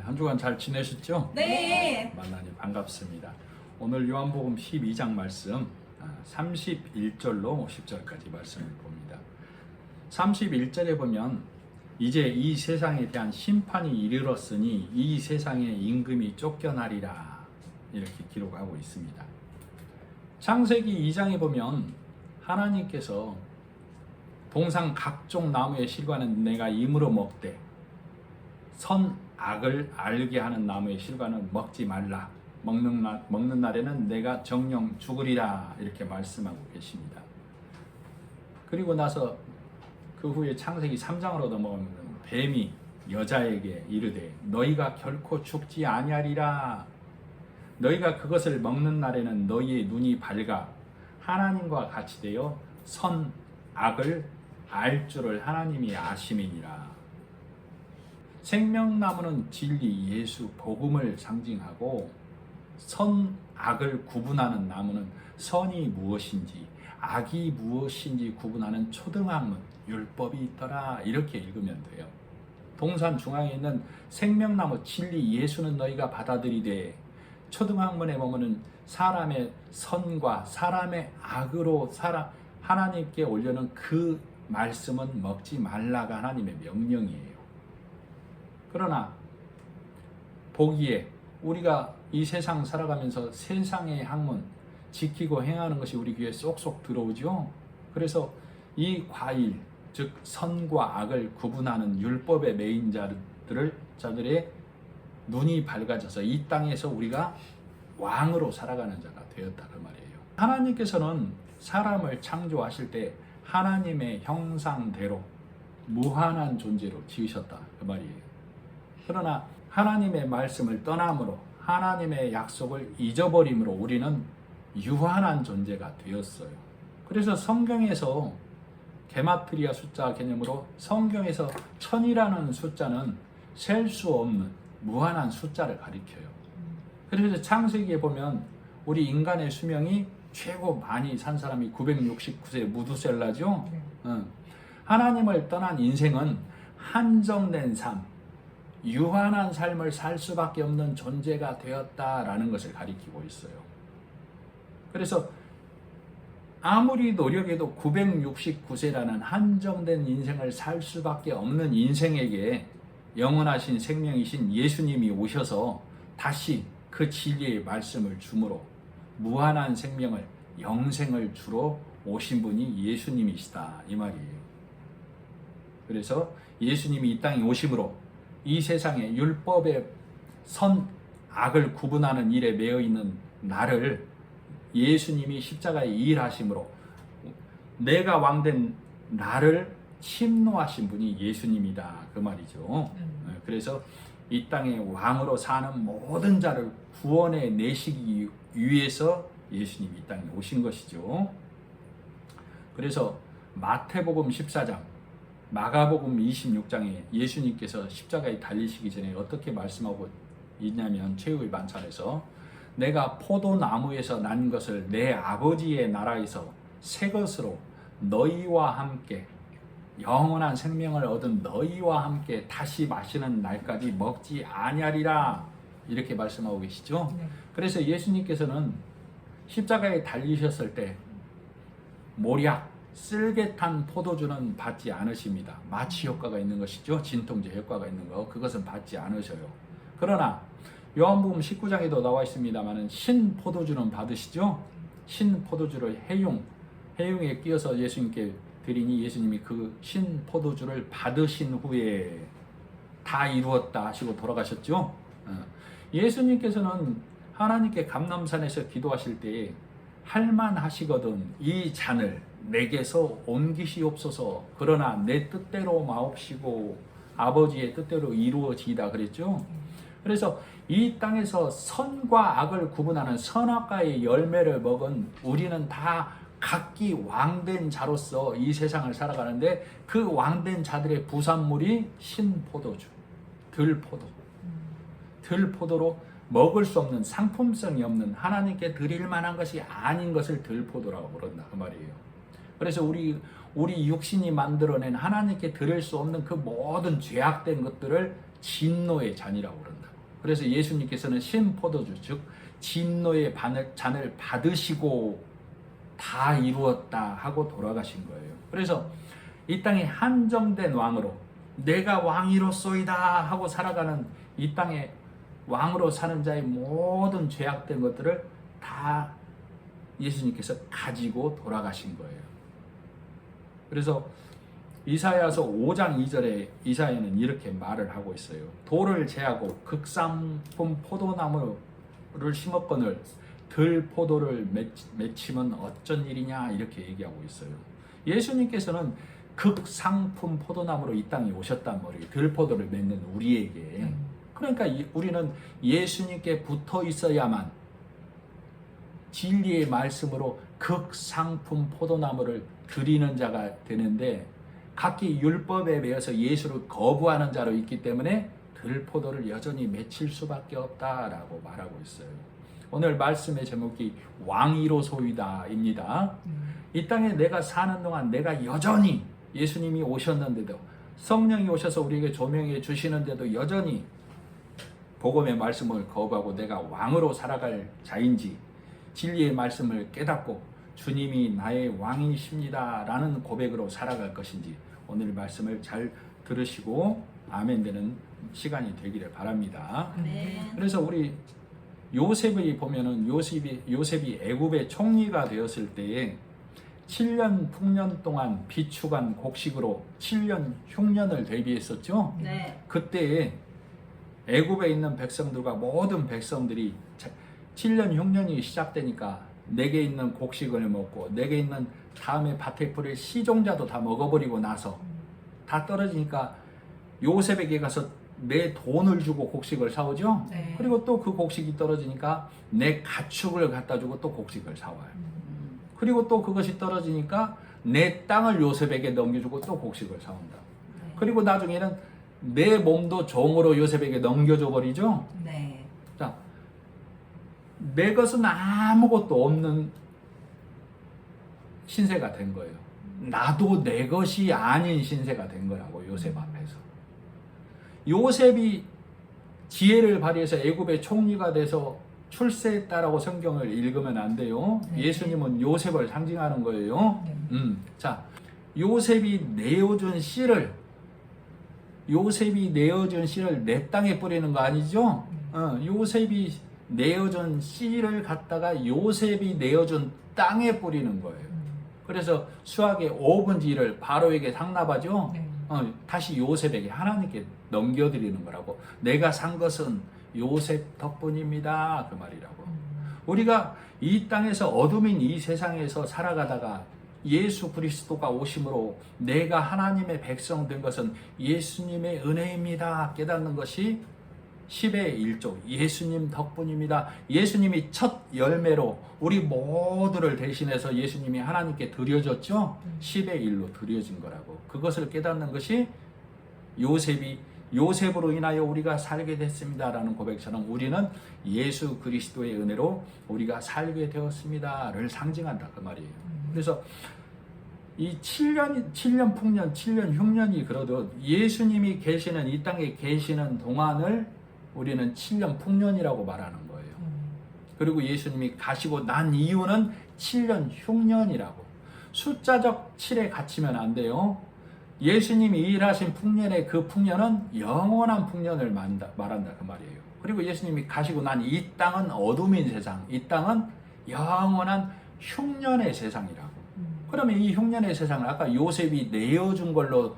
한 주간 잘 지내셨죠? 네. 만나니 반갑습니다. 오늘 요한복음 12장 말씀 31절로 50절까지 말씀을 봅니다. 31절에 보면 이제 이 세상에 대한 심판이 이르렀으니 이 세상의 임금이 쫓겨나리라 이렇게 기록하고 있습니다. 창세기 2장에 보면 하나님께서 동상 각종 나무의 실과는 내가 임으로 먹되 선 악을 알게 하는 나무의 실과는 먹지 말라. 먹는 날에는 내가 정령 죽으리라 이렇게 말씀하고 계십니다. 그리고 나서 그 후에 창세기 3장으로 넘어가면 뱀이 여자에게 이르되 너희가 결코 죽지 아니하리라. 너희가 그것을 먹는 날에는 너희의 눈이 밝아 하나님과 같이 되어 선 악을 알 줄을 하나님이 아심이니라. 생명나무는 진리, 예수, 복음을 상징하고 선, 악을 구분하는 나무는 선이 무엇인지 악이 무엇인지 구분하는 초등학문, 율법이 있더라 이렇게 읽으면 돼요. 동산 중앙에 있는 생명나무 진리, 예수는 너희가 받아들이되 초등학문에 보면은 사람의 선과 사람의 악으로 하나님께 올려는 그 말씀은 먹지 말라가 하나님의 명령이에요. 그러나 보기에 우리가 이 세상 살아가면서 세상의 학문 지키고 행하는 것이 우리 귀에 쏙쏙 들어오죠. 그래서 이 과일, 즉 선과 악을 구분하는 율법의 매인 자들의 눈이 밝아져서 이 땅에서 우리가 왕으로 살아가는 자가 되었다 그 말이에요. 하나님께서는 사람을 창조하실 때 하나님의 형상대로 무한한 존재로 지으셨다 그 말이에요. 그러나 하나님의 말씀을 떠남으로 하나님의 약속을 잊어버림으로 우리는 유한한 존재가 되었어요. 그래서 성경에서 게마트리아 숫자 개념으로 성경에서 1000이라는 숫자는 셀 수 없는 무한한 숫자를 가리켜요. 그래서 창세기에 보면 우리 인간의 수명이 최고 많이 산 사람이 969세 무두셀라죠. 하나님을 떠난 인생은 한정된 삶, 유한한 삶을 살 수밖에 없는 존재가 되었다라는 것을 가리키고 있어요. 그래서 아무리 노력해도 969세라는 한정된 인생을 살 수밖에 없는 인생에게 영원하신 생명이신 예수님이 오셔서 다시 그 진리의 말씀을 주므로 무한한 생명을 영생을 주러 오신 분이 예수님이시다 이 말이에요. 그래서 예수님이 이 땅에 오심으로 이 세상에 율법의 선, 악을 구분하는 일에 매여 있는 나를 예수님이 십자가에 일하심으로 내가 왕된 나를 침노하신 분이 예수님이다 그 말이죠. 그래서 이 땅에 왕으로 사는 모든 자를 구원해 내시기 위해서 예수님이 이 땅에 오신 것이죠. 그래서 마태복음 14장 마가복음 26장에 예수님께서 십자가에 달리시기 전에 어떻게 말씀하고 있냐면 최후의 반찬에서 내가 포도나무에서 난 것을 내 아버지의 나라에서 새 것으로 너희와 함께 영원한 생명을 얻은 너희와 함께 다시 마시는 날까지 먹지 아니하리라 이렇게 말씀하고 계시죠. 그래서 예수님께서는 십자가에 달리셨을 때 모략 쓸개탄 포도주는 받지 않으십니다. 마취 효과가 있는 것이죠. 진통제 효과가 있는 거 그것은 받지 않으셔요. 그러나 요한복음 19장에도 나와 있습니다만은 신 포도주는 받으시죠. 신 포도주를 해용에 끼어서 예수님께 드리니 예수님이 그 신 포도주를 받으신 후에 다 이루었다 하시고 돌아가셨죠. 예수님께서는 하나님께 감람산에서 기도하실 때에 할만하시거든 이 잔을 내게서 옮기시옵소서. 그러나 내 뜻대로 마옵시고 아버지의 뜻대로 이루어지이다 그랬죠. 그래서 이 땅에서 선과 악을 구분하는 선악과의 열매를 먹은 우리는 다 각기 왕된 자로서 이 세상을 살아가는데 그 왕된 자들의 부산물이 신포도주, 들포도로 먹을 수 없는 상품성이 없는 하나님께 드릴 만한 것이 아닌 것을 들포도라고 부른다 그 말이에요. 그래서 우리 육신이 만들어낸 하나님께 드릴 수 없는 그 모든 죄악된 것들을 진노의 잔이라고 부른다. 그래서 예수님께서는 신포도주 즉 진노의 잔을 받으시고 다 이루었다 하고 돌아가신 거예요. 그래서 이 땅에 한정된 왕으로 내가 왕이로소이다 하고 살아가는 이 땅에 왕으로 사는 자의 모든 죄악된 것들을 다 예수님께서 가지고 돌아가신 거예요. 그래서 이사야서 5장 2절에 이사야는 이렇게 말을 하고 있어요. 돌을 제하고 극상품 포도나무를 심었거늘 들포도를 맺히면 어쩐 일이냐 이렇게 얘기하고 있어요. 예수님께서는 극상품 포도나무로 이 땅에 오셨단 말이에요. 들포도를 맺는 우리에게. 그러니까 우리는 예수님께 붙어 있어야만 진리의 말씀으로 극상품 포도나무를 드리는 자가 되는데 각기 율법에 매여서 예수를 거부하는 자로 있기 때문에 들포도를 여전히 맺힐 수밖에 없다라고 말하고 있어요. 오늘 말씀의 제목이 왕이로소이다입니다. 이 땅에 내가 사는 동안 내가 여전히 예수님이 오셨는데도 성령이 오셔서 우리에게 조명해 주시는데도 여전히 복음의 말씀을 거부하고 내가 왕으로 살아갈 자인지 진리의 말씀을 깨닫고 주님이 나의 왕이십니다 라는 고백으로 살아갈 것인지 오늘 말씀을 잘 들으시고 아멘 되는 시간이 되기를 바랍니다. 그래서 우리 요셉이 보면은 요셉이 애굽의 총리가 되었을 때에 7년 풍년 동안 비축한 곡식으로 7년 흉년을 대비했었죠. 네. 그때 애굽에 있는 백성들과 모든 백성들이 7년 흉년이 시작되니까 내게 있는 곡식을 먹고 내게 있는 다음에 밭에 뿌릴 시종자도 다 먹어버리고 나서 다 떨어지니까 요셉에게 가서 내 돈을 주고 곡식을 사오죠. 네. 그리고 또 그 곡식이 떨어지니까 내 가축을 갖다 주고 또 곡식을 사와요. 그리고 또 그것이 떨어지니까 내 땅을 요셉에게 넘겨주고 또 곡식을 사온다. 네. 그리고 나중에는 내 몸도 종으로 요셉에게 넘겨줘 버리죠. 네. 자, 내 것은 아무것도 없는 신세가 된 거예요. 나도 내 것이 아닌 신세가 된 거라고 요셉 앞에서. 요셉이 지혜를 발휘해서 애굽의 총리가 돼서 출세했다라고 성경을 읽으면 안 돼요. 네. 예수님은 요셉을 상징하는 거예요. 네. 자, 요셉이 내어준 씨를 내 땅에 뿌리는 거 아니죠? 요셉이 내어준 씨를 갖다가 요셉이 내어준 땅에 뿌리는 거예요. 그래서 수학의 5분의 1을 바로에게 상납하죠. 네. 다시 요셉에게 하나님께 넘겨드리는 거라고. 내가 산 것은 요셉 덕분입니다. 그 말이라고. 우리가 이 땅에서 어둠인 이 세상에서 살아가다가 예수 그리스도가 오심으로 내가 하나님의 백성 된 것은 예수님의 은혜입니다. 깨닫는 것이 10의 1조 예수님 덕분입니다. 예수님이 첫 열매로 우리 모두를 대신해서 예수님이 하나님께 드려졌죠. 10의 1로 드려진 거라고. 그것을 깨닫는 것이 요셉으로 인하여 우리가 살게 됐습니다라는 고백처럼 우리는 예수 그리스도의 은혜로 우리가 살게 되었습니다를 상징한다 그 말이에요. 그래서 이 7년 풍년, 7년 흉년이 그러도 예수님이 계시는 이 땅에 계시는 동안을 우리는 7년 풍년이라고 말하는 거예요. 그리고 예수님이 가시고 난 이유는 7년 흉년이라고. 숫자적 7에 갇히면 안 돼요. 예수님이 일하신 풍년의 그 풍년은 영원한 풍년을 말한다 그 말이에요. 그리고 예수님이 가시고 난 이 땅은 어둠인 세상, 이 땅은 영원한 흉년의 세상이라고. 그러면 이 흉년의 세상을 아까 요셉이 내어준 걸로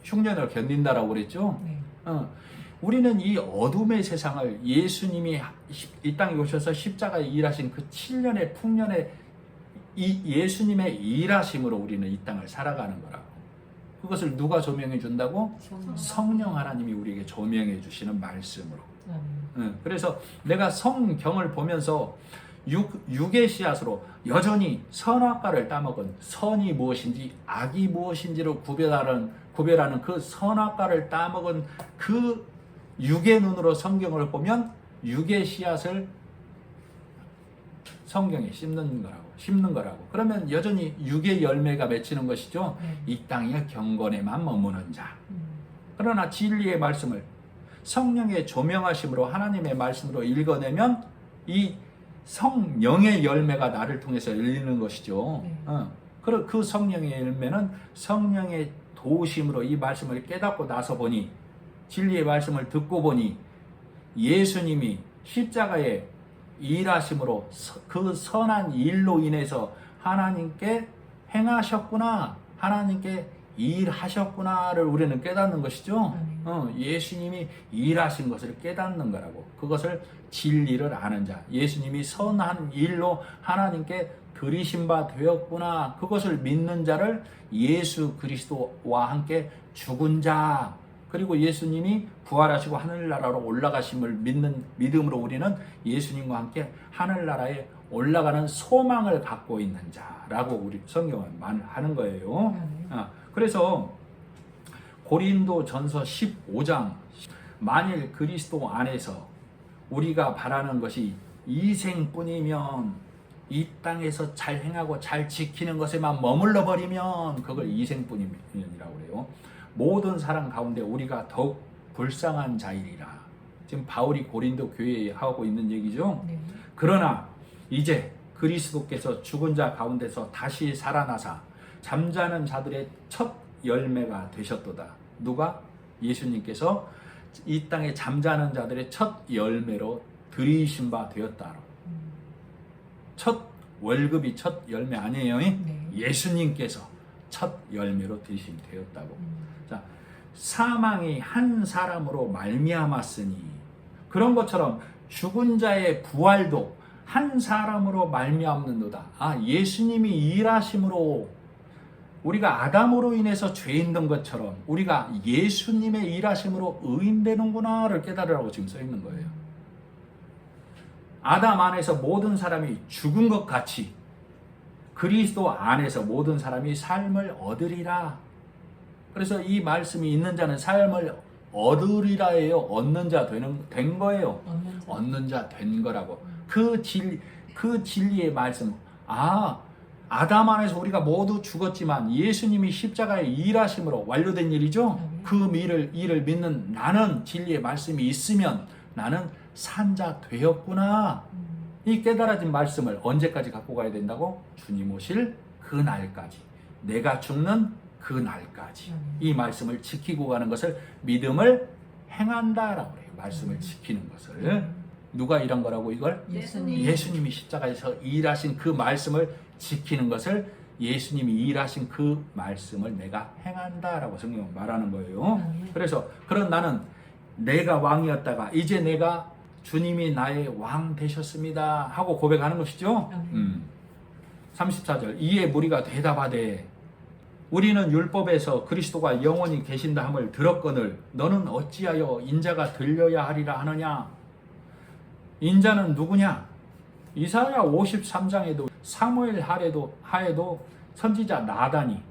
흉년을 견딘다라고 그랬죠. 네. 우리는 이 어둠의 세상을 예수님이 이 땅에 오셔서 십자가에 일하신 그 7년의 풍년의 이 예수님의 일하심으로 우리는 이 땅을 살아가는 거라고. 그것을 누가 조명해 준다고? 성령 하나님이 우리에게 조명해 주시는 말씀으로. 그래서 내가 성경을 보면서 육의 씨앗으로 여전히 선악과를 따먹은 선이 무엇인지 악이 무엇인지를 구별하는 그 선악과를 따먹은 그 육의 눈으로 성경을 보면 육의 씨앗을 성경에 심는 거라고. 그러면 여전히 육의 열매가 맺히는 것이죠. 이 땅의 경건에만 머무는 자. 그러나 진리의 말씀을 성령의 조명하심으로 하나님의 말씀으로 읽어내면 이 성령의 열매가 나를 통해서 열리는 것이죠. 네. 그 성령의 열매는 성령의 도우심으로 이 말씀을 깨닫고 나서 보니, 진리의 말씀을 듣고 보니 예수님이 십자가에 일하심으로 그 선한 일로 인해서 하나님께 행하셨구나, 하나님께 일하셨구나를 우리는 깨닫는 것이죠. 예수님이 일하신 것을 깨닫는 거라고. 그것을 진리를 아는 자, 예수님이 선한 일로 하나님께 들이신 바 되었구나, 그것을 믿는 자를 예수 그리스도와 함께 죽은 자, 그리고 예수님이 부활하시고 하늘나라로 올라가심을 믿는 믿음으로 우리는 예수님과 함께 하늘나라에 올라가는 소망을 갖고 있는 자라고 우리 성경은 말하는 거예요. 그래서 고린도전서 15장, 만일 그리스도 안에서 우리가 바라는 것이 이생뿐이면, 이 땅에서 잘 행하고 잘 지키는 것에만 머물러 버리면 그걸 이생뿐이라고 그래요. 모든 사람 가운데 우리가 더욱 불쌍한 자이리라. 지금 바울이 고린도 교회에 하고 있는 얘기죠. 네. 그러나 이제 그리스도께서 죽은 자 가운데서 다시 살아나사 잠자는 자들의 첫 열매가 되셨도다. 누가? 예수님께서 이 땅에 잠자는 자들의 첫 열매로 들이신 바 되었다. 첫 월급이 첫 열매 아니에요? 네. 예수님께서 첫 열매로 드신 되었다고. 자, 사망이 한 사람으로 말미암았으니, 그런 것처럼 죽은 자의 부활도 한 사람으로 말미암는도다. 예수님이 일하심으로 우리가 아담으로 인해서 죄인 된 것처럼 우리가 예수님의 일하심으로 의인되는구나를 깨달으라고 지금 써 있는 거예요. 아담 안에서 모든 사람이 죽은 것 같이 그리스도 안에서 모든 사람이 삶을 얻으리라. 그래서 이 말씀이 있는 자는 삶을 얻으리라예요. 얻는 자 된 거예요. 얻는 자 된 거라고. 그 진리의 말씀. 아담 안에서 우리가 모두 죽었지만 예수님이 십자가에 일하심으로 완료된 일이죠. 그 일을 믿는 나는, 진리의 말씀이 있으면 나는 산자 되었구나. 이 깨달아진 말씀을 언제까지 갖고 가야 된다고? 주님 오실 그 날까지, 내가 죽는 그 날까지 이 말씀을 지키고 가는 것을 믿음을 행한다라고 해요. 말씀을 지키는 것을. 누가 일한 거라고 이걸? 예수님이 십자가에서 일하신 그 말씀을 지키는 것을, 예수님이 일하신 그 말씀을 내가 행한다라고 성경은 말하는 거예요. 그래서 그런 나는 내가 왕이었다가 이제 내가 주님이 나의 왕 되셨습니다 하고 고백하는 것이죠. 34절, 이에 무리가 대답하되 우리는 율법에서 그리스도가 영원히 계신다 함을 들었거늘 너는 어찌하여 인자가 들려야 하리라 하느냐. 인자는 누구냐? 이사야 53장에도 사무엘 하에도 선지자 나단이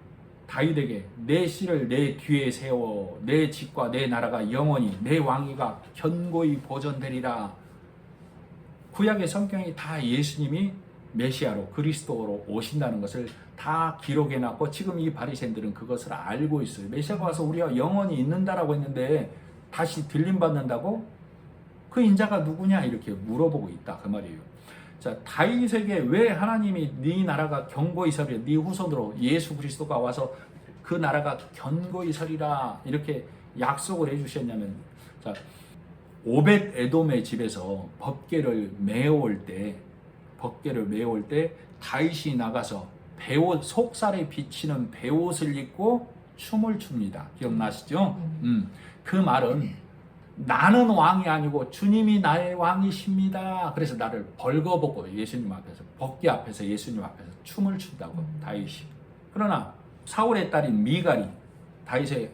다윗에게 내 씨를 내 뒤에 세워 내 집과 내 나라가 영원히 내 왕위가 견고히 보존되리라. 구약의 성경이 다 예수님이 메시아로 그리스도로 오신다는 것을 다 기록해놨고 지금 이 바리새인들은 그것을 알고 있어요. 메시아가 와서 우리가 영원히 있는다라고 했는데 다시 들림받는다고? 그 인자가 누구냐 이렇게 물어보고 있다 그 말이에요. 자, 다윗에게 왜 하나님이 네 나라가 견고히 서리라, 네 후손으로 예수 그리스도가 와서 그 나라가 견고히 서리라 이렇게 약속을 해주셨냐면, 자, 오벳 에돔의 집에서 법궤를 메어올 때 다윗이 나가서 속살에 비치는 베옷을 입고 춤을 춥니다. 기억나시죠? 그 말은 나는 왕이 아니고 주님이 나의 왕이십니다. 그래서 나를 벌거벗고 예수님 앞에서, 법궤 앞에서 예수님 앞에서 춤을 춘다고 다윗이. 그러나 사울의 딸인 미갈이, 다윗의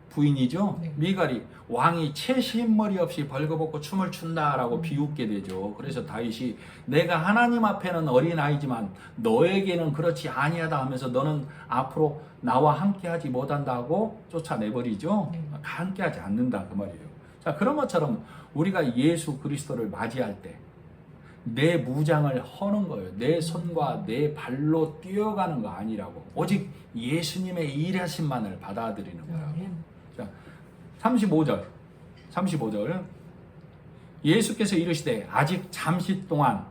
부인이죠. 네. 미갈이 왕이 채신머리 없이 벌거벗고 춤을 춘다라고 비웃게 되죠. 그래서 다윗이 내가 하나님 앞에는 어린아이지만 너에게는 그렇지 아니하다 하면서 너는 앞으로 나와 함께하지 못한다고 쫓아내버리죠. 함께하지 않는다 그 말이에요. 자, 그런 것처럼 우리가 예수 그리스도를 맞이할 때 내 무장을 허는 거예요. 내 손과 내 발로 뛰어가는 거 아니라고. 오직 예수님의 일하심만을 받아들이는 거라고. 자, 35절. 35절 예수께서 이르시되 아직 잠시 동안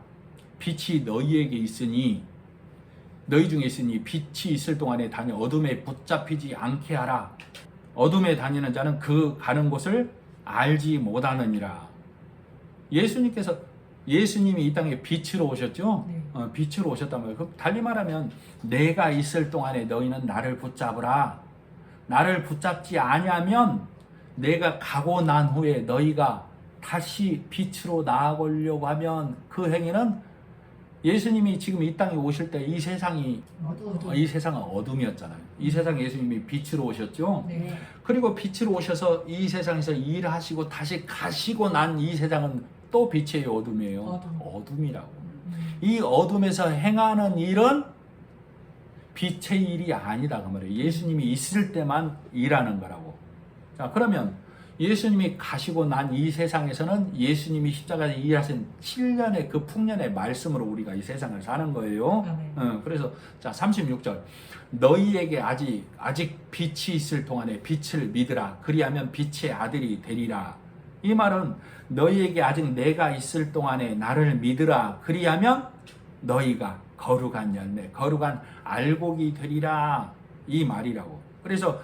빛이 너희에게 있으니 너희 중에 있으니 빛이 있을 동안에 다니 어둠에 붙잡히지 않게 하라. 어둠에 다니는 자는 그 가는 곳을 알지 못하느니라. 예수님이 이 땅에 빛으로 오셨죠? 네. 빛으로 오셨단 말이에요. 달리 말하면 내가 있을 동안에 너희는 나를 붙잡으라. 나를 붙잡지 아니하면 내가 가고 난 후에 너희가 다시 빛으로 나아가려고 하면 그 행위는 예수님이 지금 이 땅에 오실 때 이 세상은 어둠이었잖아요. 이 세상에 예수님이 빛으로 오셨죠. 네. 그리고 빛으로 오셔서 이 세상에서 일하시고 다시 가시고 난 이 세상은 또 빛이에요, 어둠이에요? 어둠이라고. 이 어둠에서 행하는 일은 빛의 일이 아니다 그 말이에요. 예수님이 있을 때만 일하는 거라고. 자, 그러면 예수님이 가시고 난 이 세상에서는 예수님이 십자가에 일하신 7년의 그 풍년의 말씀으로 우리가 이 세상을 사는 거예요. 그래서 자 36절 너희에게 아직 빛이 있을 동안에 빛을 믿으라. 그리하면 빛의 아들이 되리라. 이 말은 너희에게 아직 내가 있을 동안에 나를 믿으라. 그리하면 너희가 거룩한 열매, 거룩한 알곡이 되리라. 이 말이라고. 그래서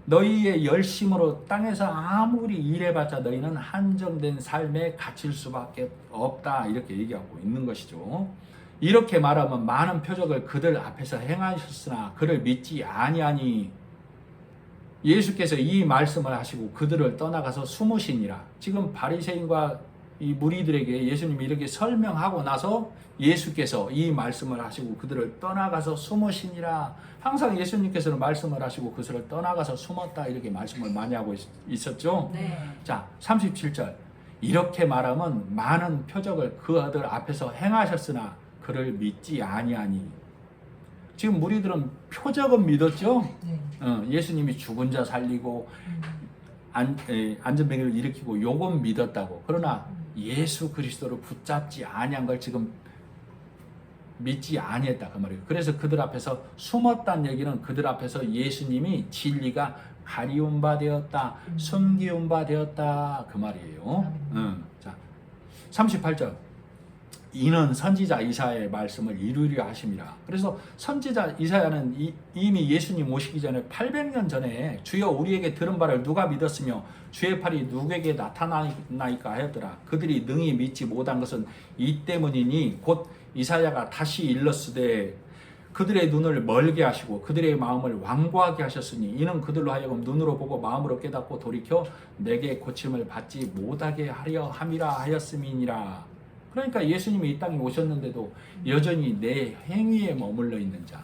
너희의 열심으로 땅에서 아무리 일해봤자 너희는 한정된 삶에 갇힐 수밖에 없다. 이렇게 얘기하고 있는 것이죠. 이렇게 말하면 많은 표적을 그들 앞에서 행하셨으나 그를 믿지 아니하니 예수께서 이 말씀을 하시고 그들을 떠나가서 숨으시니라. 지금 바리새인과 이 무리들에게 예수님이 이렇게 설명하고 나서 예수께서 이 말씀을 하시고 그들을 떠나가서 숨으시니라. 항상 예수님께서는 말씀을 하시고 그들을 떠나가서 숨었다 이렇게 말씀을 많이 하고 있었죠. 네. 자 37절 이렇게 말하면 많은 표적을 그들 앞에서 행하셨으나 그를 믿지 아니하니. 지금 무리들은 표적은 믿었죠. 예수님이 죽은 자 살리고 안전병을 일으키고 요건 믿었다고. 그러나 예수 그리스도를 붙잡지 아니한 걸 지금 믿지 아니했다 그 말이에요. 그래서 그들 앞에서 숨었다는 얘기는 그들 앞에서 예수님이 진리가 가리운 바 되었다, 숨기운 바 되었다 그 말이에요. 자 38절 이는 선지자 이사야의 말씀을 이루려 하심이라. 그래서 선지자 이사야는 이미 예수님 오시기 전에 800년 전에 주여 우리에게 들은 바를 누가 믿었으며 주의 팔이 누구에게 나타나니까 하였더라. 그들이 능히 믿지 못한 것은 이 때문이니 곧 이사야가 다시 일렀으되 그들의 눈을 멀게 하시고 그들의 마음을 완고하게 하셨으니 이는 그들로 하여금 눈으로 보고 마음으로 깨닫고 돌이켜 내게 고침을 받지 못하게 하려 함이라 하였음이니라. 그러니까 예수님이 이 땅에 오셨는데도 여전히 내 행위에 머물러 있는 자,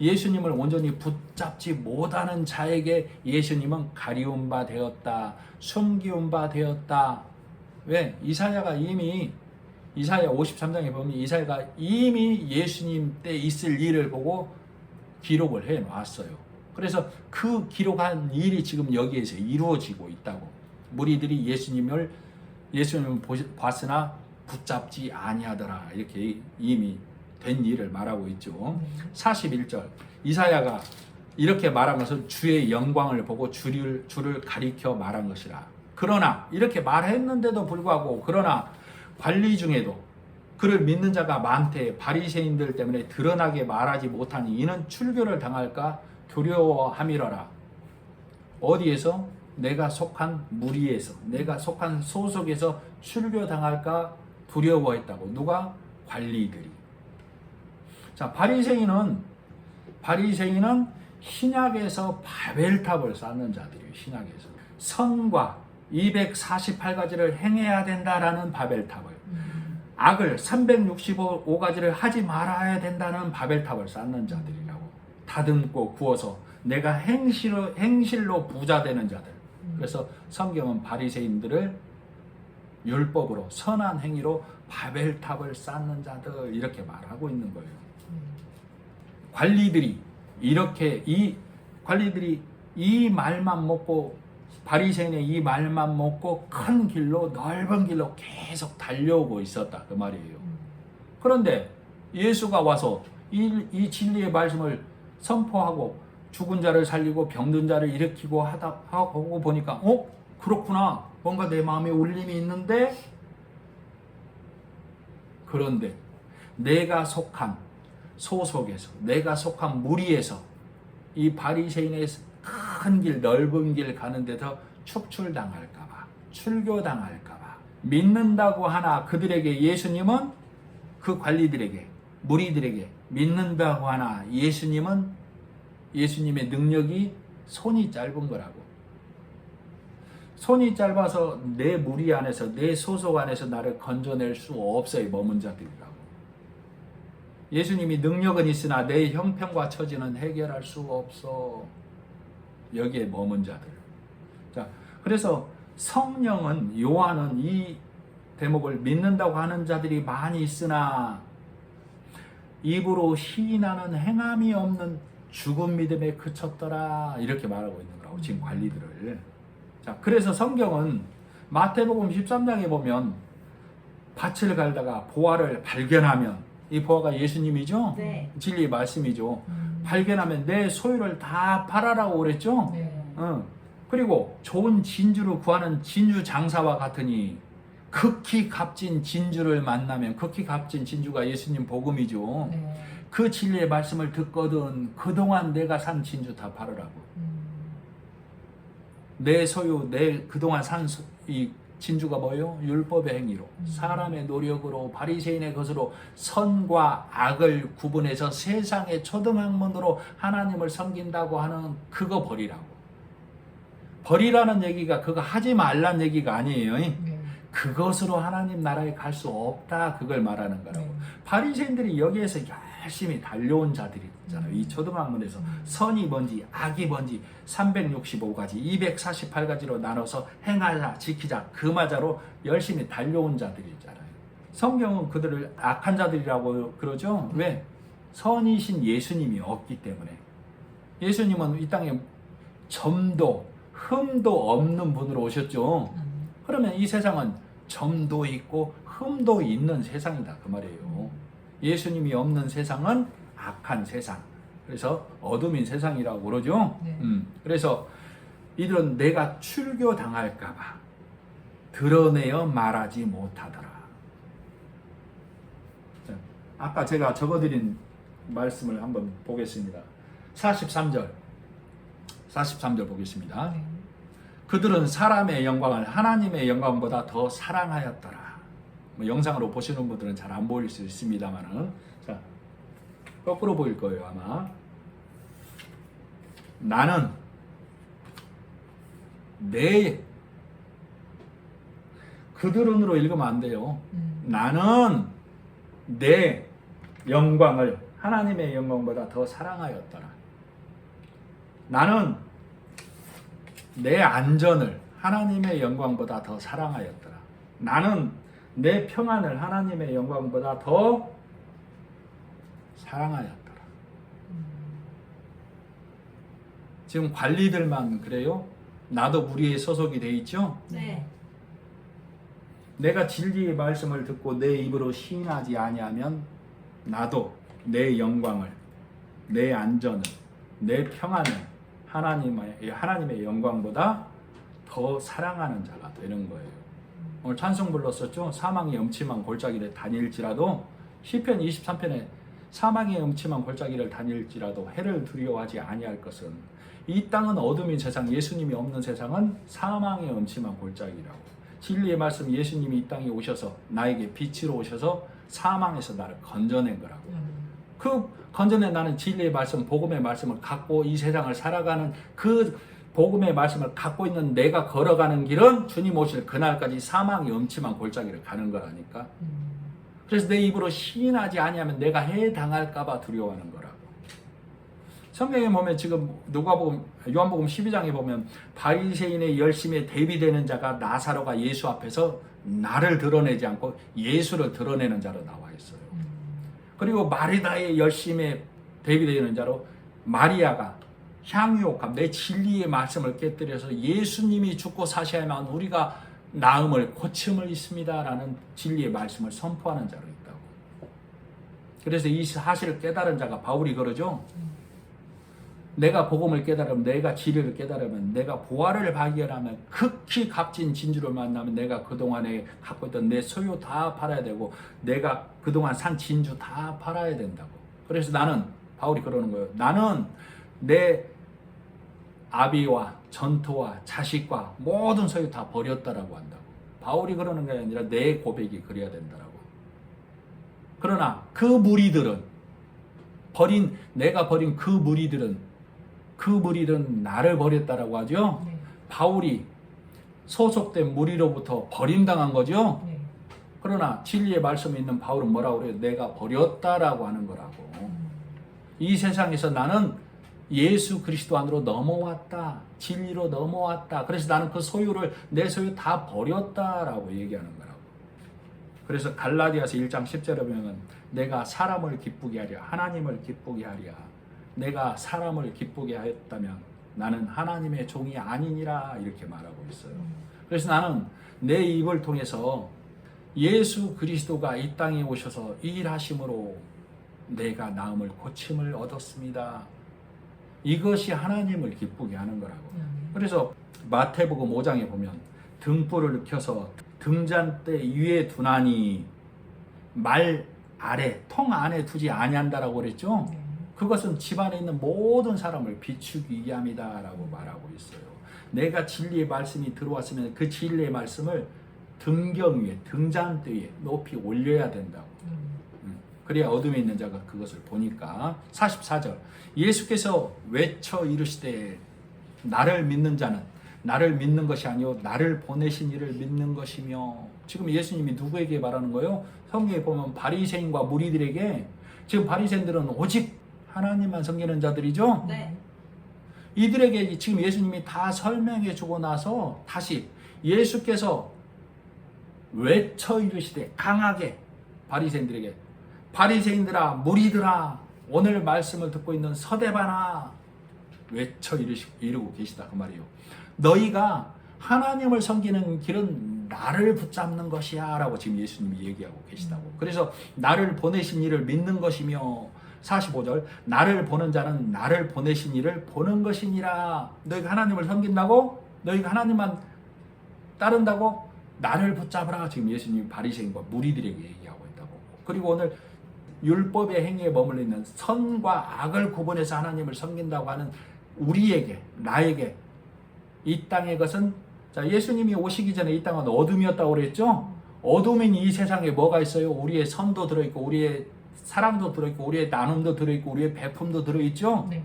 예수님을 온전히 붙잡지 못하는 자에게 예수님은 가리운 바 되었다, 숨기운 바 되었다. 왜? 이사야 53장에 보면 이사야가 이미 예수님 때 있을 일을 보고 기록을 해놨어요. 그래서 그 기록한 일이 지금 여기에서 이루어지고 있다고. 무리들이 예수님을 봤으나 붙잡지 아니하더라. 이렇게 이미 된 일을 말하고 있죠. 41절 이사야가 이렇게 말한 것은 주의 영광을 보고 주를 가리켜 말한 것이라. 그러나 이렇게 말했는데도 불구하고 그러나 관리 중에도 그를 믿는 자가 많되 바리새인들 때문에 드러나게 말하지 못하니 이는 출교를 당할까 두려워함이러라. 어디에서? 내가 속한 무리에서, 내가 속한 소속에서 출교당할까 두려워했다고. 누가? 관리들이. 자, 바리새인은 신약에서 바벨탑을 쌓는 자들이에요. 신약에서 선과 248가지를 행해야 된다라는 바벨탑을, 악을 365가지를 하지 말아야 된다는 바벨탑을 쌓는 자들이라고. 다듬고 구워서 내가 행실로 부자 되는 자들. 그래서 성경은 바리새인들을 율법으로 선한 행위로 바벨탑을 쌓는 자들 이렇게 말하고 있는 거예요. 관리들이 이 말만 먹고 바리새인의 이 말만 먹고 큰 길로 넓은 길로 계속 달려오고 있었다 그 말이에요. 그런데 예수가 와서 이 진리의 말씀을 선포하고 죽은 자를 살리고 병든 자를 일으키고 하고 보니까 그렇구나. 뭔가 내 마음에 울림이 있는데, 그런데 내가 속한 소속에서, 내가 속한 무리에서 이 바리새인의 큰 길, 넓은 길 가는 데서 축출당할까봐, 출교당할까봐 믿는다고 하나 그들에게, 예수님은 그 관리들에게, 무리들에게 믿는다고 하나 예수님은, 예수님의 능력이 손이 짧은 거라고. 손이 짧아서 내 무리 안에서, 내 소속 안에서 나를 건져낼 수 없어요. 머문 자들이라고. 예수님이 능력은 있으나 내 형편과 처지는 해결할 수 없어. 여기에 머문 자들. 자, 그래서 성령은, 요한은 이 대목을 믿는다고 하는 자들이 많이 있으나 입으로 시인하는 행함이 없는 죽은 믿음에 그쳤더라, 이렇게 말하고 있는 거라고, 지금 관리들을. 자, 그래서 성경은 마태복음 13장에 보면 밭을 갈다가 보화를 발견하면, 이 보화가 예수님이죠? 네. 진리의 말씀이죠. 발견하면 내 소유를 다 팔아라고 그랬죠? 네. 그리고 좋은 진주를 구하는 진주 장사와 같으니, 극히 값진 진주를 만나면, 극히 값진 진주가 예수님 복음이죠. 네. 그 진리의 말씀을 듣거든 그동안 내가 산 진주 다 팔으라고. 내 소유, 내 그동안 산 이 진주가 뭐예요? 율법의 행위로, 사람의 노력으로, 바리새인의 것으로 선과 악을 구분해서 세상의 초등학문으로 하나님을 섬긴다고 하는 그거 버리라고. 버리라는 얘기가 그거 하지 말란 얘기가 아니에요. 네. 그것으로 하나님 나라에 갈 수 없다, 그걸 말하는 거라고. 네. 바리새인들이 여기에서 열심히 달려온 자들이 있잖아요. 이 초등학문에서 선이 뭔지 악이 뭔지 365가지 248가지로 나눠서 행하자 지키자 금하자로 열심히 달려온 자들이 있잖아요. 성경은 그들을 악한 자들이라고 그러죠. 왜? 선이신 예수님이 없기 때문에. 예수님은 이 땅에 점도 흠도 없는 분으로 오셨죠. 그러면 이 세상은 점도 있고 흠도 있는 세상이다, 그 말이에요. 예수님이 없는 세상은 악한 세상, 그래서 어둠인 세상이라고 그러죠. 네. 그래서 이들은 내가 출교당할까봐 드러내어 말하지 못하더라. 자, 아까 제가 적어드린 말씀을 한번 보겠습니다. 43절 보겠습니다. 네. 그들은 사람의 영광을 하나님의 영광보다 더 사랑하였더라. 뭐 영상으로 보시는 분들은 잘 안 보일 수 있습니다만은, 자, 거꾸로 보일 거예요 아마. 나는 그들은으로 읽으면 안 돼요. 나는 내 영광을 하나님의 영광보다 더 사랑하였더라. 나는 내 안전을 하나님의 영광보다 더 사랑하였더라. 나는 내 평안을 하나님의 영광보다 더 사랑하였더라. 지금 관리들만 그래요? 나도 무리에 소속이 돼 있죠? 네. 내가 진리의 말씀을 듣고 내 입으로 시인하지 아니하면 나도 내 영광을, 내 안전을, 내 평안을 하나님의 영광보다 더 사랑하는 자가 되는 거예요. 오늘 찬송 불렀었죠? 사망의 음침한 골짜기를 다닐지라도, 시편 23편에 사망의 음침한 골짜기를 다닐지라도 해를 두려워하지 아니할 것은, 이 땅은 어둠인 세상, 예수님이 없는 세상은 사망의 음침한 골짜기라고. 진리의 말씀, 예수님이 이 땅에 오셔서 나에게 빛으로 오셔서 사망에서 나를 건져낸 거라고. 그 건져낸 나는 진리의 말씀, 복음의 말씀을 갖고 이 세상을 살아가는, 그 복음의 말씀을 갖고 있는 내가 걸어가는 길은 주님 오실 그날까지 사망의 음침한 골짜기를 가는 거라니까. 그래서 내 입으로 시인하지 아니하면 내가 해당할까 봐 두려워하는 거라고. 성경에 보면 지금 요한복음 12장에 보면 바리새인의 열심에 대비되는 자가 나사로가 예수 앞에서 나를 드러내지 않고 예수를 드러내는 자로 나와 있어요. 그리고 마리다의 열심에 대비되는 자로 마리아가 향유옥합, 내 진리의 말씀을 깨뜨려서 예수님이 죽고 사시야만 우리가 나음을 고침을 있습니다라는 진리의 말씀을 선포하는 자로 있다고. 그래서 이 사실을 깨달은 자가 바울이 그러죠. 내가 복음을 깨달으면, 내가 진리를 깨달으면, 내가 보화를 발견하면, 극히 값진 진주를 만나면 내가 그동안에 갖고 있던 내 소유 다 팔아야 되고, 내가 그동안 산 진주 다 팔아야 된다고. 그래서 나는, 바울이 그러는 거예요. 나는 내 아비와 전토와 자식과 모든 소유 다 버렸다라고 한다고. 바울이 그러는 게 아니라 내 고백이 그래야 된다라고. 그러나 그 무리들은, 내가 버린 그 무리들은 나를 버렸다라고 하죠. 네. 바울이 소속된 무리로부터 버림당한 거죠. 네. 그러나 진리의 말씀이 있는 바울은 뭐라고 그래요? 내가 버렸다라고 하는 거라고. 이 세상에서 나는 예수 그리스도 안으로 넘어왔다. 진리로 넘어왔다. 그래서 나는 그 소유를, 내 소유 다 버렸다라고 얘기하는 거라고. 그래서 갈라디아서 1장 10절에 보면 내가 사람을 기쁘게 하랴, 하나님을 기쁘게 하랴. 내가 사람을 기쁘게 하였다면 나는 하나님의 종이 아니니라, 이렇게 말하고 있어요. 그래서 나는 내 입을 통해서 예수 그리스도가 이 땅에 오셔서 일하심으로 내가 나음을 고침을 얻었습니다. 이것이 하나님을 기쁘게 하는 거라고. 그래서 마태복음 5장에 보면 등불을 켜서 등잔대 위에 두나니 말 아래, 통 안에 두지 아니한다라고 그랬죠. 그것은 집안에 있는 모든 사람을 비추기 위함이다라고 말하고 있어요. 내가 진리의 말씀이 들어왔으면 그 진리의 말씀을 등경 위에, 등잔대 위에 높이 올려야 된다고. 그래야 어둠에 있는 자가 그것을 보니까. 44절, 예수께서 외쳐 이르시되 나를 믿는 자는 나를 믿는 것이 아니요 나를 보내신 이를 믿는 것이며. 지금 예수님이 누구에게 말하는 거예요? 성경에 보면 바리새인과 무리들에게. 지금 바리새인들은 오직 하나님만 섬기는 자들이죠. 네. 이들에게 지금 예수님이 다 설명해 주고 나서 다시 예수께서 외쳐 이르시되 강하게 바리새인들에게, 바리새인들아, 무리들아, 오늘 말씀을 듣고 있는 서대반아, 외쳐 이르고 계시다 그 말이에요. 너희가 하나님을 섬기는 길은 나를 붙잡는 것이야 라고 지금 예수님이 얘기하고 계시다고. 그래서 나를 보내신 이를 믿는 것이며, 45절, 나를 보는 자는 나를 보내신 이를 보는 것이니라. 너희가 하나님을 섬긴다고? 너희가 하나님만 따른다고? 나를 붙잡으라. 지금 예수님이 바리새인과 무리들에게 얘기하고 있다고. 그리고 오늘 율법의 행위에 머물러 있는 선과 악을 구분해서 하나님을 섬긴다고 하는 우리에게, 나에게 이 땅의 것은, 자, 예수님이 오시기 전에 이 땅은 어둠이었다고 그랬죠. 어둠인 이 세상에 뭐가 있어요? 우리의 선도 들어있고, 우리의 사랑도 들어있고, 우리의 나눔도 들어있고, 우리의 베품도 들어있죠. 네.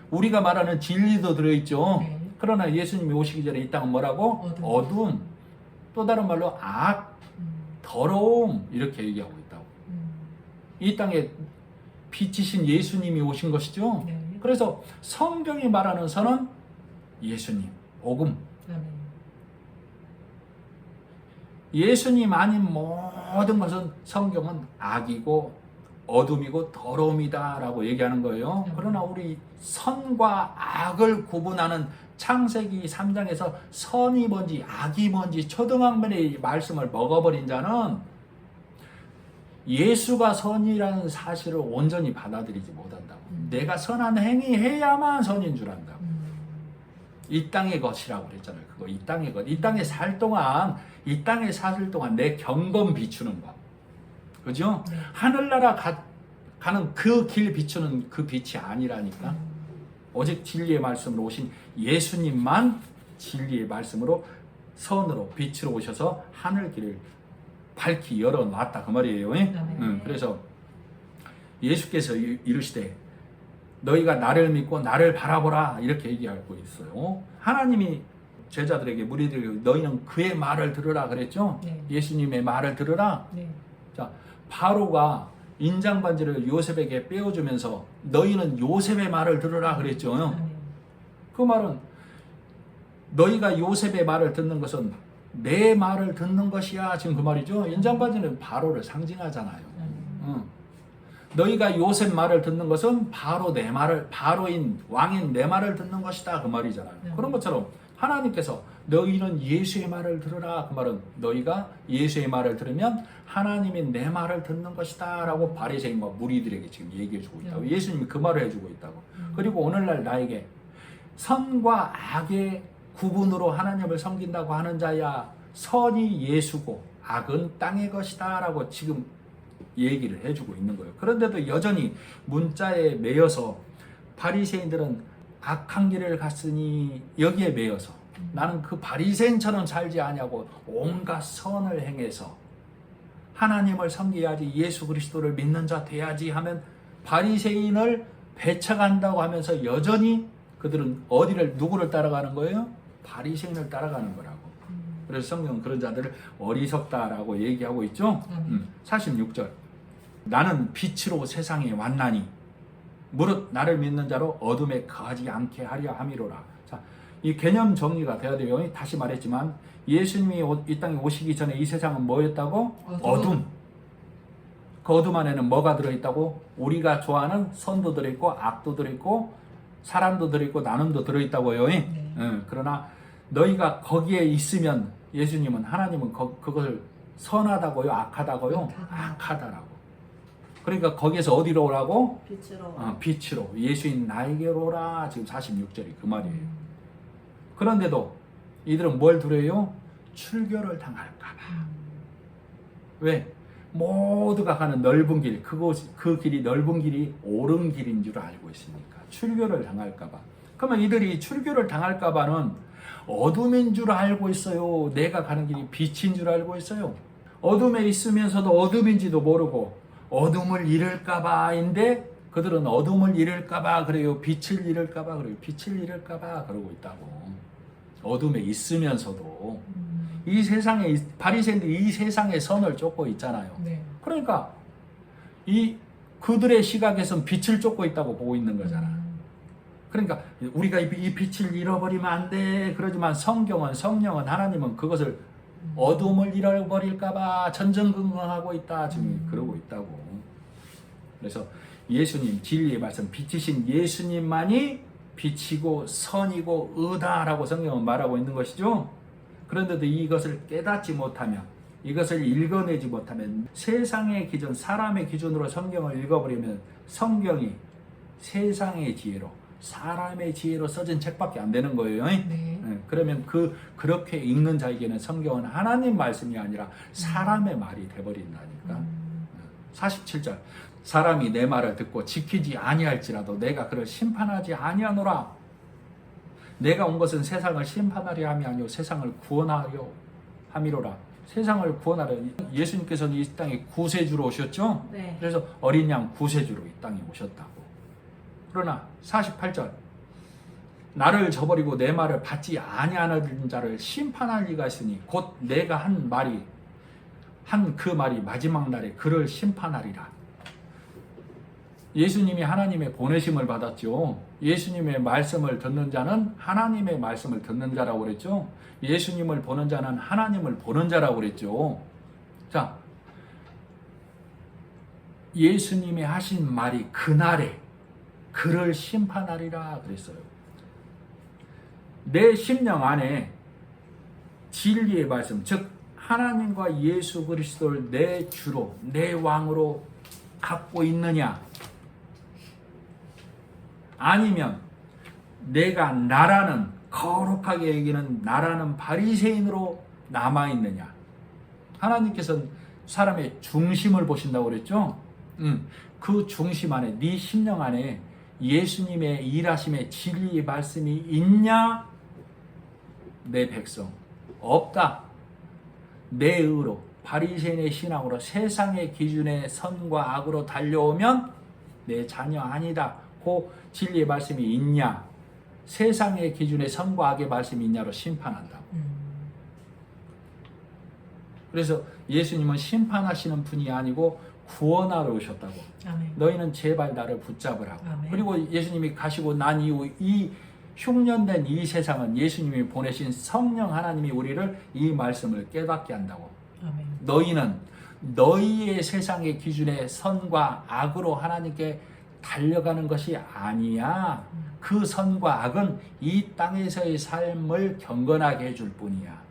우리가 말하는 진리도 들어있죠. 네. 그러나 예수님이 오시기 전에 이 땅은 뭐라고? 어둠. 또 다른 말로 악, 더러움, 이렇게 얘기하고 있다고. 이 땅에 빛이신 예수님이 오신 것이죠. 네. 그래서 성경이 말하는 선은 예수님, 복음. 예수님 아닌 모든 것은 성경은 악이고 어둠이고 더러움이다 라고 얘기하는 거예요. 그러나 우리 선과 악을 구분하는 창세기 3장에서 선이 뭔지 악이 뭔지 초등학문의 말씀을 먹어버린 자는 예수가 선이라는 사실을 온전히 받아들이지 못한다고. 내가 선한 행위 해야만 선인 줄 안다고. 이 땅의 것이라고 그랬잖아요. 그거 이 땅의 것. 이 땅에 살 동안, 이 땅에 사실 동안 내 경건 비추는 것. 그죠? 네. 하늘나라 가는 그 길 비추는 그 빛이 아니라니까. 오직 진리의 말씀으로 오신 예수님만 진리의 말씀으로 선으로 빛으로 오셔서 하늘 길을 밝히 열어놨다 그 말이에요. 그래서 예수께서 이르시되 너희가 나를 믿고 나를 바라보라 이렇게 얘기하고 있어요. 하나님이 제자들에게, 무리들에게 너희는 그의 말을 들으라 그랬죠. 네. 예수님의 말을 들으라. 네. 자, 바로가 인장반지를 요셉에게 빼어주면서 너희는 요셉의 말을 들으라 그랬죠. 그 말은 너희가 요셉의 말을 듣는 것은 내 말을 듣는 것이야, 지금 그 말이죠. 인장반지는 바로를 상징하잖아요. 너희가 요셉 말을 듣는 것은 바로 내 말을, 바로인 왕인 내 말을 듣는 것이다 그 말이잖아요. 그런 것처럼 하나님께서 너희는 예수의 말을 들으라. 그 말은 너희가 예수의 말을 들으면 하나님이 내 말을 듣는 것이다 라고 바리새인과 무리들에게 지금 얘기해 주고 있다고. 예수님이 그 말을 해주고 있다고. 그리고 오늘날 나에게 선과 악의 구분으로 하나님을 섬긴다고 하는 자야, 선이 예수고 악은 땅의 것이다 라고 지금 얘기를 해주고 있는 거예요. 그런데도 여전히 문자에 매여서 바리새인들은 악한 길을 갔으니 여기에 매여서 나는 그 바리새인처럼 살지 아니하고 온갖 선을 행해서 하나님을 섬겨야지, 예수 그리스도를 믿는 자 돼야지 하면 바리새인을 배척한다고 하면서 여전히 그들은 어디를, 누구를 따라가는 거예요? 바리새인을 따라가는 거라고. 그래서 성경은 그런 자들을 어리석다라고 얘기하고 있죠. 46절 나는 빛으로 세상에 왔나니 무릇 나를 믿는 자로 어둠에 거하지 않게 하려 함이로라. 자, 이 개념 정리가 돼야 돼요. 다시 말했지만 예수님이 이 땅에 오시기 전에 이 세상은 뭐였다고? 어둠. 그 어둠 안에는 뭐가 들어있다고? 우리가 좋아하는 선도 들어있고 악도 들어있고 사람도 들어있고 나눔도 들어있다고요. 그러나 너희가 거기에 있으면 예수님은, 하나님은 그것을 선하다고요? 악하다고요? 악하다라고. 그러니까 거기에서 어디로 오라고? 빛으로. 빛으로. 예수인 나에게로 오라. 지금 46절이 그 말이에요. 그런데도 이들은 뭘 두려워요? 출교를 당할까 봐. 왜? 모두가 가는 넓은 길, 그 길이 넓은 길이 옳은 길인 줄 알고 있으니까 출교를 당할까 봐. 그러면 이들이 출교를 당할까 봐는 어둠인 줄 알고 있어요? 내가 가는 길이 빛인 줄 알고 있어요? 어둠에 있으면서도 어둠인지도 모르고 어둠을 잃을까 봐인데 그들은 어둠을 잃을까 봐 그래요. 빛을 잃을까 봐 그래요. 빛을 잃을까 봐 그러고 있다고. 어둠에 있으면서도 이 세상에, 바리새인들이 이 세상의 선을 쫓고 있잖아요. 네. 그러니까 이 그들의 시각에선 빛을 쫓고 있다고 보고 있는 거잖아. 그러니까 우리가 이 빛을 잃어버리면 안 돼. 그러지만 성경은, 성령은, 하나님은 그것을 어둠을 잃어버릴까 봐 전전긍긍하고 있다. 지금 그러고 있다고. 그래서 예수님, 진리의 말씀, 빛이신 예수님만이 빛이고 선이고 의다라고 성경은 말하고 있는 것이죠. 그런데도 이것을 깨닫지 못하면, 이것을 읽어내지 못하면, 세상의 기준, 사람의 기준으로 성경을 읽어버리면 성경이 세상의 지혜로, 사람의 지혜로 써진 책밖에 안 되는 거예요. 네. 그러면 그렇게 읽는 자에게는 성경은 하나님 말씀이 아니라 사람의 말이 돼버린다니까. 47절 사람이 내 말을 듣고 지키지 아니할지라도 내가 그를 심판하지 아니하노라. 내가 온 것은 세상을 심판하려 함이 아니오 세상을 구원하려 함이로라. 세상을 구원하려. 예수님께서는 이 땅에 구세주로 오셨죠. 네. 그래서 어린 양 구세주로 이 땅에 오셨다고. 그러나 48절 나를 저버리고 내 말을 받지 아니하는 자를 심판할 리가 있으니 곧 내가 한 그 말이 마지막 날에 그를 심판하리라. 예수님이 하나님의 보내심을 받았죠. 예수님의 말씀을 듣는 자는 하나님의 말씀을 듣는 자라고 그랬죠. 예수님을 보는 자는 하나님을 보는 자라고 그랬죠. 자, 예수님이 하신 말이 그날에 그를 심판하리라 그랬어요. 내 심령 안에 진리의 말씀, 즉 하나님과 예수 그리스도를 내 주로, 내 왕으로 갖고 있느냐, 아니면 내가 나라는, 거룩하게 여기는 나라는 바리새인으로 남아있느냐. 하나님께서는 사람의 중심을 보신다고 그랬죠. 그 중심 안에, 네 심령 안에 예수님의 일하심의 진리의 말씀이 있냐? 내 백성 없다. 내 의로, 바리새인의 신앙으로 세상의 기준의 선과 악으로 달려오면 내 자녀 아니다. 그 진리의 말씀이 있냐? 세상의 기준의 선과 악의 말씀이 있냐로 심판한다. 그래서 예수님은 심판하시는 분이 아니고 구원하러 오셨다고. 아멘. 너희는 제발 나를 붙잡으라고. 아멘. 그리고 예수님이 가시고 난 이후 이 흉년된 이 세상은 예수님이 보내신 성령 하나님이 우리를 이 말씀을 깨닫게 한다고. 아멘. 너희는 너희의 세상의 기준의 선과 악으로 하나님께 달려가는 것이 아니야. 그 선과 악은 이 땅에서의 삶을 경건하게 해줄 뿐이야.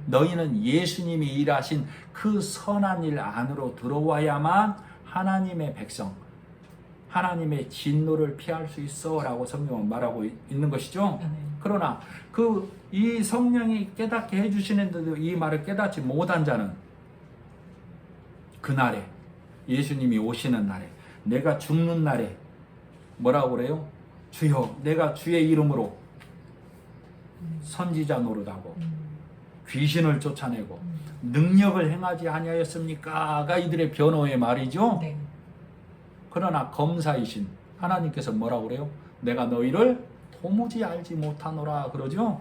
너희는 예수님이 일하신 그 선한 일 안으로 들어와야만 하나님의 백성, 하나님의 진노를 피할 수 있어 라고 성경은 말하고 있는 것이죠. 그러나 이 성령이 깨닫게 해주시는데도 이 말을 깨닫지 못한 자는 그날에, 예수님이 오시는 날에, 내가 죽는 날에 뭐라고 그래요? 주여, 내가 주의 이름으로 선지자 노릇하고 귀신을 쫓아내고 능력을 행하지 아니하였습니까?가 이들의 변호의 말이죠. 네. 그러나 검사이신 하나님께서 뭐라고 그래요? 내가 너희를 도무지 알지 못하노라 그러죠.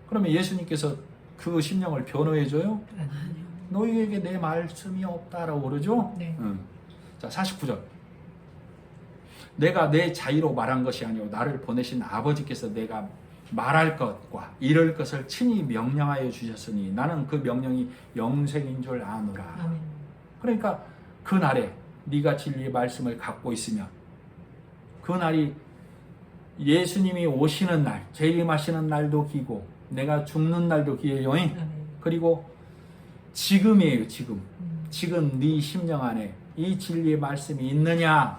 그러면 예수님께서 그 심령을 변호해줘요? 아니요. 너희에게 내 말씀이 없다라고 그러죠. 네. 자, 49절. 내가 내 자의로 말한 것이 아니오 나를 보내신 아버지께서 내가 말할 것과 이럴 것을 친히 명령하여 주셨으니 나는 그 명령이 영생인 줄 아노라. 아멘. 그러니까 그날에 네가 진리의 말씀을 갖고 있으면 그날이 예수님이 오시는 날, 재림하시는 날도 기고 내가 죽는 날도 기해요. 그리고 지금이에요. 지금 네 심령 안에 이 진리의 말씀이 있느냐?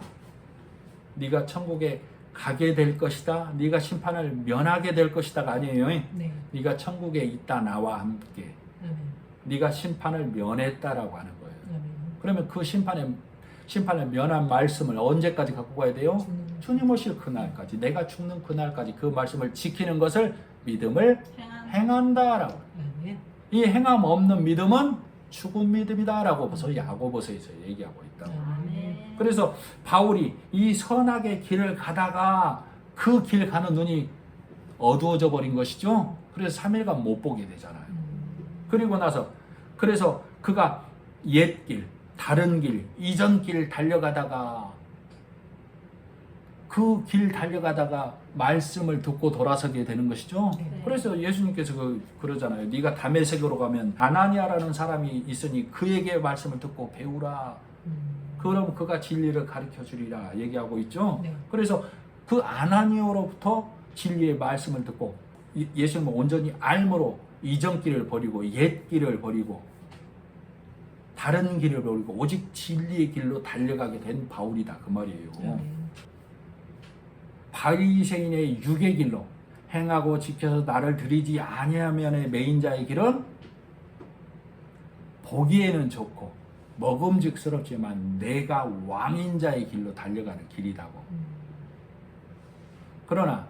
네가 천국에 가게 될 것이다. 네가 심판을 면하게 될 것이다가 아니에요. 네. 네가 천국에 있다 나와 함께. 네가 심판을 면했다라고 하는 거예요. 그러면 그 심판을 면한 말씀을 언제까지 갖고 가야 돼요? 주님 오실 그날까지, 내가 죽는 그날까지 그 말씀을 지키는 것을 믿음을 행한다라고. 이 행함 없는 믿음은 죽은 믿음이다라고 벌써 야고보서에서 얘기하고 있다. 그래서 바울이 이 선악의 길을 가다가 그 길 가는 눈이 어두워져 버린 것이죠. 그래서 3일간 못 보게 되잖아요. 그리고 나서 그래서 그가 옛길, 다른 길, 이전 길 달려가다가 그 길 달려가다가 말씀을 듣고 돌아서게 되는 것이죠. 네. 그래서 예수님께서 그러잖아요. 네가 다메섹으로 가면 아나니아라는 사람이 있으니 그에게 말씀을 듣고 배우라. 그럼 그가 진리를 가르쳐 주리라 얘기하고 있죠. 네. 그래서 그 아나니아로부터 진리의 말씀을 듣고 예수님은 온전히 알므로 이전 길을 버리고 옛 길을 버리고 다른 길을 버리고 오직 진리의 길로 달려가게 된 바울이다 그 말이에요. 바리새인의 육의 길로 행하고 지켜서 나를 드리지 아니하면의 매인자의 길은 보기에는 좋고 먹음직스럽지만 내가 왕인 자의 길로 달려가는 길이라고. 그러나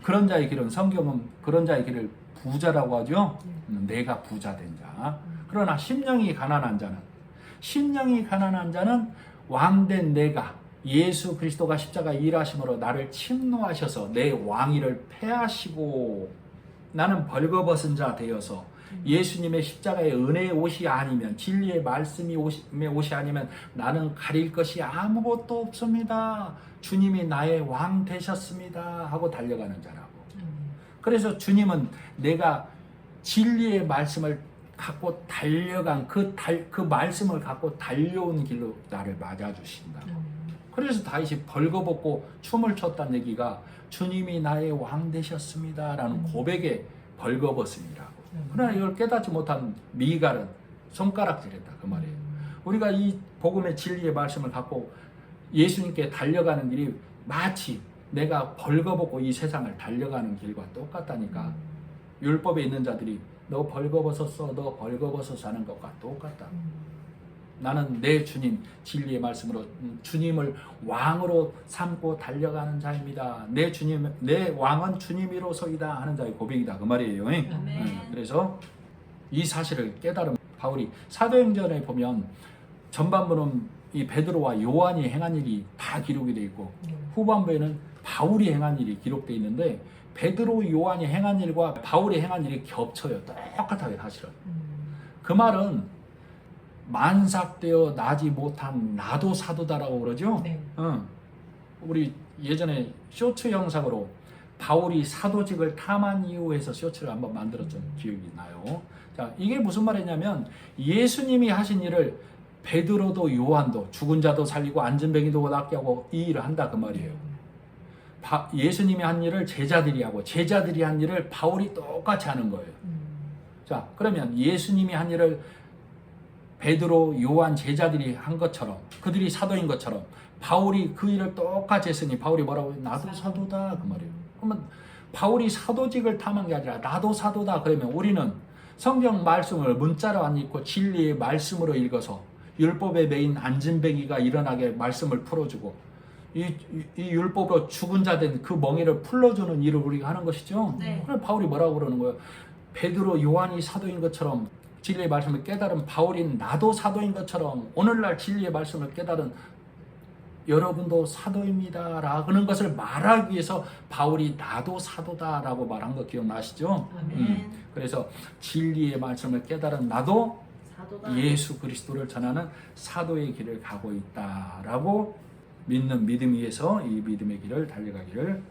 그런 자의 길은 성경은 그런 자의 길을 부자라고 하죠. 내가 부자 된 자. 그러나 심령이 가난한 자는 왕된 내가 예수 그리스도가 십자가 일하심으로 나를 침노하셔서 내 왕위를 폐하시고 나는 벌거벗은 자 되어서 예수님의 십자가의 은혜의 옷이 아니면 진리의 말씀이 옷이 아니면 나는 가릴 것이 아무것도 없습니다. 주님이 나의 왕 되셨습니다 하고 달려가는 자라고. 그래서 주님은 내가 진리의 말씀을 갖고 달려간 그 말씀을 갖고 달려온 길로 나를 맞아주신다고. 그래서 다윗이 벌거벗고 춤을 췄다는 얘기가 주님이 나의 왕 되셨습니다 라는 고백의 벌거벗음이라고. 그러나 이걸 깨닫지 못한 미갈은 손가락질했다 그 말이에요. 우리가 이 복음의 진리의 말씀을 갖고 예수님께 달려가는 길이 마치 내가 벌거벗고 이 세상을 달려가는 길과 똑같다니까. 율법에 있는 자들이 너 벌거벗었어 너 벌거벗어서 하는 것과 똑같다. 나는 내 주님 진리의 말씀으로 주님을 왕으로 삼고 달려가는 자입니다. 내 왕은 주님이로소이다 하는 자의 고백이다 그 말이에요. 그래서 이 사실을 깨달은 바울이 사도행전에 보면 전반부는 이 베드로와 요한이 행한 일이 다 기록이 되어 있고 후반부에는 바울이 행한 일이 기록되어 있는데 베드로 요한이 행한 일과 바울이 행한 일이 겹쳐요. 똑같아요 사실은. 그 말은 만삭되어 나지 못한 나도 사도다라고 그러죠. 네. 우리 예전에 쇼츠 영상으로 바울이 사도직을 탐한 이후에서 쇼츠를 한번 만들었던 기억이 나요. 자, 이게 무슨 말이냐면 예수님이 하신 일을 베드로도 요한도 죽은 자도 살리고 안진뱅이도 낫게 하고 이 일을 한다 그 말이에요. 예수님이 한 일을 제자들이 하고 제자들이 한 일을 바울이 똑같이 하는 거예요. 자, 그러면 예수님이 한 일을 베드로, 요한 제자들이 한 것처럼 그들이 사도인 것처럼 바울이 그 일을 똑같이 했으니 바울이 뭐라고 해요? 나도 사도다 그 말이에요. 그러면 바울이 사도직을 탐한 게 아니라 나도 사도다 그러면 우리는 성경 말씀을 문자로 안 읽고 진리의 말씀으로 읽어서 율법의 메인 안진뱅이가 일어나게 말씀을 풀어주고 이 율법으로 죽은 자 된 그 멍에를 풀어주는 일을 우리가 하는 것이죠. 네. 그럼 바울이 뭐라고 그러는 거예요? 베드로, 요한이 사도인 것처럼 진리의 말씀을 깨달은 바울인 나도 사도인 것처럼 오늘날 진리의 말씀을 깨달은 여러분도 사도입니다 라는 것을 말하기 위해서 바울이 나도 사도다라고 말한 거 기억나시죠? 아멘. 그래서 진리의 말씀을 깨달은 나도 사도다. 예수 그리스도를 전하는 사도의 길을 가고 있다라고 믿는 믿음 위에서 이 믿음의 길을 달려가기를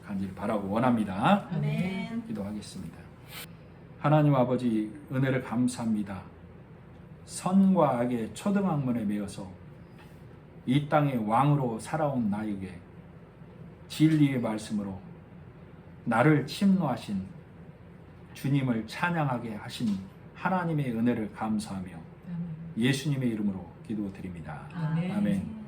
간절히 바라고 원합니다. 아멘. 기도하겠습니다. 하나님 아버지 은혜를 감사합니다. 선과 악의 초등학문에 매여서 이 땅의 왕으로 살아온 나에게 진리의 말씀으로 나를 침노하신 주님을 찬양하게 하신 하나님의 은혜를 감사하며 예수님의 이름으로 기도드립니다. 아멘. 아멘.